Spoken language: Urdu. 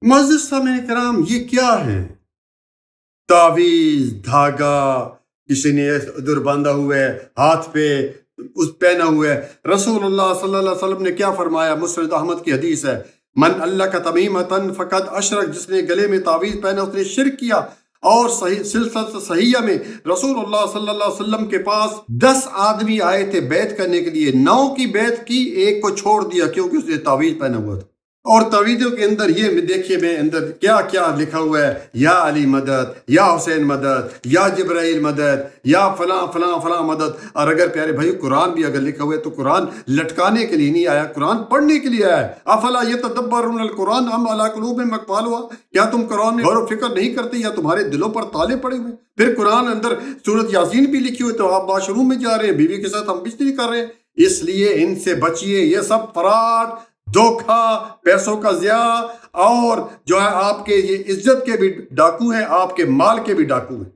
معزز سامعین کرام، یہ کیا ہے؟ تعویذ، دھاگا، کسی نے ادھر باندھا ہوا ہے، ہاتھ پہ اس پہنا ہوا ہے۔ رسول اللہ صلی اللہ علیہ وسلم نے کیا فرمایا؟ مسند احمد کی حدیث ہے، من اللہ کا تمیمتن فقد اشرک، جس نے گلے میں تعویذ پہنا اس نے شرک کیا۔ اور صحیح سلسلہ صحیحہ میں رسول اللہ صلی اللہ علیہ وسلم کے پاس 10 آدمی آئے تھے بیعت کرنے کے لیے، 9 کی بیعت کی، ایک کو چھوڑ دیا کیونکہ اس نے تعویذ پہنا ہوا تھا۔ اور تعویذوں کے اندر یہ دیکھیے میں اندر کیا کیا لکھا ہوا ہے، یا علی مدد، یا حسین مدد، یا جبرائیل مدد، یا فلاں فلاں فلاں مدد۔ اور اگر پیارے بھائی قرآن بھی اگر لکھا ہوا ہے تو قرآن لٹکانے کے لیے نہیں آیا، قرآن پڑھنے کے لیے آیا ہے۔ افلا یتدبرون القرآن ام علی قلوب اقفالها، کیا تم قرآن میں غور و فکر نہیں کرتے یا تمہارے دلوں پر تالے پڑے ہوئے؟ پھر قرآن اندر سورۃ یاسین بھی لکھی ہوئی، تو آپ واش روم میں جا رہے ہیں، بیوی کے ساتھ ہم بستری کر رہے ہیں۔ اس لیے ان سے بچیے، یہ سب فراڈ، دھوکھا، پیسوں کا ضیاع، اور جو ہے آپ کے یہ عزت کے بھی ڈاکو ہیں، آپ کے مال کے بھی ڈاکو ہیں۔